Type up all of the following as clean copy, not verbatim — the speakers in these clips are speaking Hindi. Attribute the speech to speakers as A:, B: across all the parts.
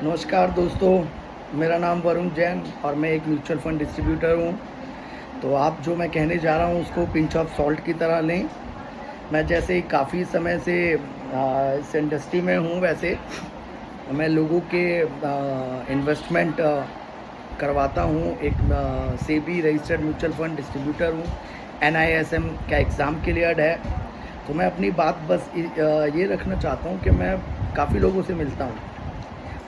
A: नमस्कार दोस्तों, मेरा नाम वरुण जैन और मैं एक म्यूचुअल फंड डिस्ट्रीब्यूटर हूँ। तो आप जो मैं कहने जा रहा हूँ उसको पिंच ऑफ सॉल्ट की तरह लें। मैं जैसे काफ़ी समय से इस इंडस्ट्री में हूँ। वैसे मैं लोगों के इन्वेस्टमेंट करवाता हूँ। एक SEBI registered mutual fund distributor हूँ। NISM का एग्ज़ाम क्लियर्ड है। तो मैं अपनी बात बस ये रखना चाहता हूँ कि मैं काफ़ी लोगों से मिलता हूँ।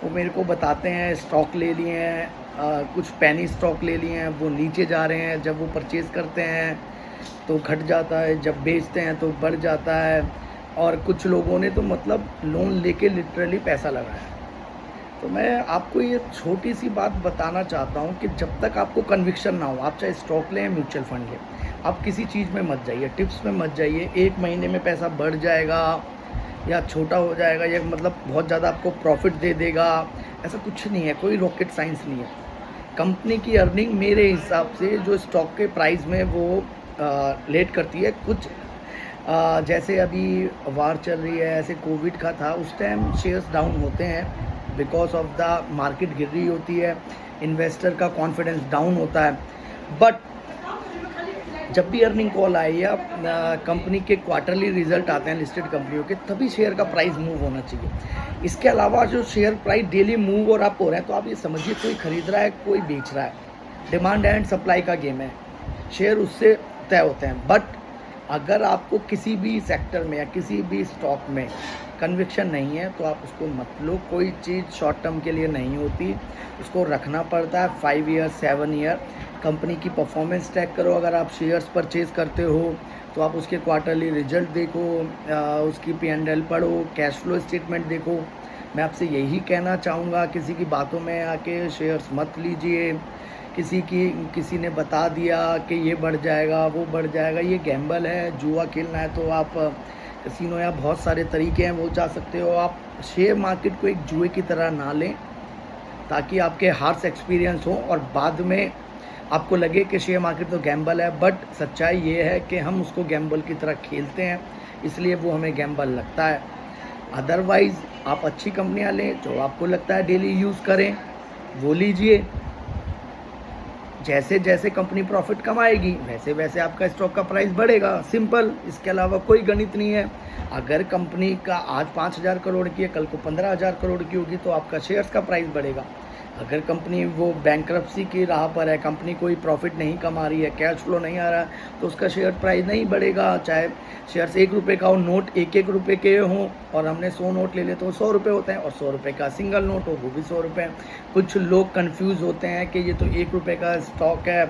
A: वो मेरे को बताते हैं स्टॉक ले लिए हैं, कुछ पेनी स्टॉक ले लिए हैं, वो नीचे जा रहे हैं। जब वो परचेज़ करते हैं तो घट जाता है, जब बेचते हैं तो बढ़ जाता है। और कुछ लोगों ने तो मतलब लोन लेके लिटरली पैसा लगाया है। तो मैं आपको ये छोटी सी बात बताना चाहता हूँ कि जब तक आपको कन्विक्शन ना हो, आप चाहे स्टॉक लें म्यूचुअल फंड लें, आप किसी चीज़ में मत जाइए, टिप्स में मत जाइए। एक महीने में पैसा बढ़ जाएगा या छोटा हो जाएगा या मतलब बहुत ज़्यादा आपको प्रॉफिट दे देगा, ऐसा कुछ नहीं है। कोई रॉकेट साइंस नहीं है। कंपनी की अर्निंग मेरे हिसाब से जो स्टॉक के प्राइस में वो लेट करती है। कुछ जैसे अभी वार चल रही है, ऐसे कोविड का था, उस टाइम शेयर्स डाउन होते हैं बिकॉज ऑफ द मार्केट गिर रही होती है, इन्वेस्टर का कॉन्फिडेंस डाउन होता है। बट जब भी अर्निंग कॉल आए या कंपनी के क्वार्टरली रिजल्ट आते हैं लिस्टेड कंपनियों के, तभी शेयर का प्राइस मूव होना चाहिए। इसके अलावा जो शेयर प्राइस डेली मूव और अप हो रहे हैं, तो आप ये समझिए कोई खरीद रहा है, कोई बेच रहा है। डिमांड एंड सप्लाई का गेम है, शेयर उससे तय होते हैं। बट अगर आपको किसी भी सेक्टर में या किसी भी स्टॉक में कन्विक्शन नहीं है तो आप उसको मत लो। कोई चीज़ शॉर्ट टर्म के लिए नहीं होती, उसको रखना पड़ता है 5 ईयर 7 ईयर। कंपनी की परफॉर्मेंस ट्रैक करो। अगर आप शेयर्स परचेज़ करते हो तो आप उसके क्वार्टरली रिजल्ट देखो, उसकी P&L पढ़ो, कैश फ्लो स्टेटमेंट देखो। मैं आपसे यही कहना चाहूँगा, किसी की बातों में आके शेयर्स मत लीजिए। किसी ने बता दिया कि ये बढ़ जाएगा, वो बढ़ जाएगा, ये गैम्बल है। जुआ खेलना है तो आप कसिनो या बहुत सारे तरीके हैं वो जा सकते हो। आप शेयर मार्केट को एक जुए की तरह ना लें, ताकि आपके हार्श एक्सपीरियंस हो और बाद में आपको लगे कि शेयर मार्केट तो गैम्बल है। बट सच्चाई ये है कि हम उसको गैम्बल की तरह खेलते हैं, इसलिए वो हमें गैम्बल लगता है। अदरवाइज़ आप अच्छी कंपनियां लें, जो आपको लगता है डेली यूज़ करें वो लीजिए। जैसे जैसे कंपनी प्रॉफिट कमाएगी वैसे वैसे आपका स्टॉक का प्राइस बढ़ेगा, सिंपल। इसके अलावा कोई गणित नहीं है। अगर कंपनी का आज 5,000 करोड़ की है, कल को 15,000 करोड़ की होगी, तो आपका शेयर्स का प्राइस बढ़ेगा। अगर कंपनी वो बैंकरप्सी की राह पर है, कंपनी कोई प्रॉफिट नहीं कमा रही है, कैश फ्लो नहीं आ रहा है, तो उसका शेयर प्राइस नहीं बढ़ेगा। चाहे शेयर्स 1 रुपये का हो, नोट 1-1 रुपये के हों, और हमने 100 नोट ले लिए तो 100 रुपये होते हैं, और 100 रुपये का सिंगल नोट हो वो भी 100 रुपये। कुछ लोग कंफ्यूज होते हैं कि ये तो 1 रुपये का स्टॉक है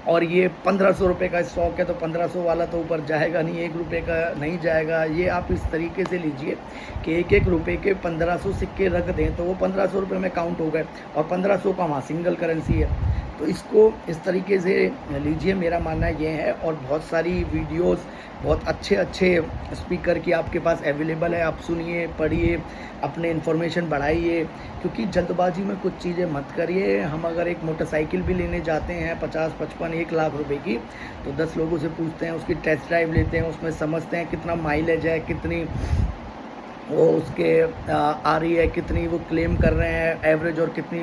A: और ये 1500 रुपये का स्टॉक है, तो 1500 वाला तो ऊपर जाएगा नहीं, 1 रुपये का नहीं जाएगा। ये आप इस तरीके से लीजिए कि 1-1 रुपये के 1500 सिक्के रख दें तो वो 1500 रुपये में काउंट हो गए, और 1500 का वहाँ सिंगल करेंसी है। तो इसको इस तरीके से लीजिए, मेरा मानना ये है। और बहुत सारी वीडियोस बहुत अच्छे अच्छे स्पीकर की आपके पास अवेलेबल है, आप सुनिए, पढ़िए, अपने इन्फॉर्मेशन बढ़ाइए। क्योंकि जल्दबाजी में कुछ चीज़ें मत करिए। हम अगर एक मोटरसाइकिल भी लेने जाते हैं 50, 55, 1 लाख रुपए की, तो 10 लोगों से पूछते हैं, उसकी टेस्ट ड्राइव लेते हैं, उसमें समझते हैं कितना माइलेज है, कितनी वो उसके आ रही है, कितनी वो क्लेम कर रहे हैं एवरेज, और कितनी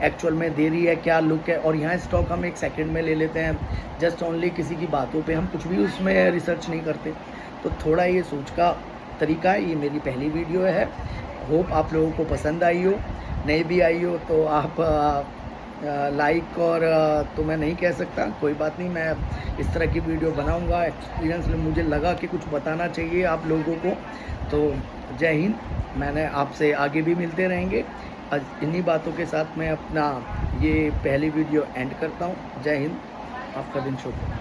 A: एक्चुअल में दे रही है, क्या लुक है। और यहाँ स्टॉक हम 1 सेकंड में ले लेते हैं, जस्ट ओनली किसी की बातों पे, हम कुछ भी उसमें रिसर्च नहीं करते। तो थोड़ा ये सोच का तरीका है। ये मेरी पहली वीडियो है, होप आप लोगों को पसंद आई हो। नहीं भी आई हो तो आप लाइक और तो मैं नहीं कह सकता, कोई बात नहीं, मैं इस तरह की वीडियो बनाऊंगा। एक्सपीरियंस मुझे लगा कि कुछ बताना चाहिए आप लोगों को। तो जय हिंद। मैंने आपसे आगे भी मिलते रहेंगे। आज इन्हीं बातों के साथ मैं अपना ये पहली वीडियो एंड करता हूँ। जय हिंद, आपका दिन शुभ हो।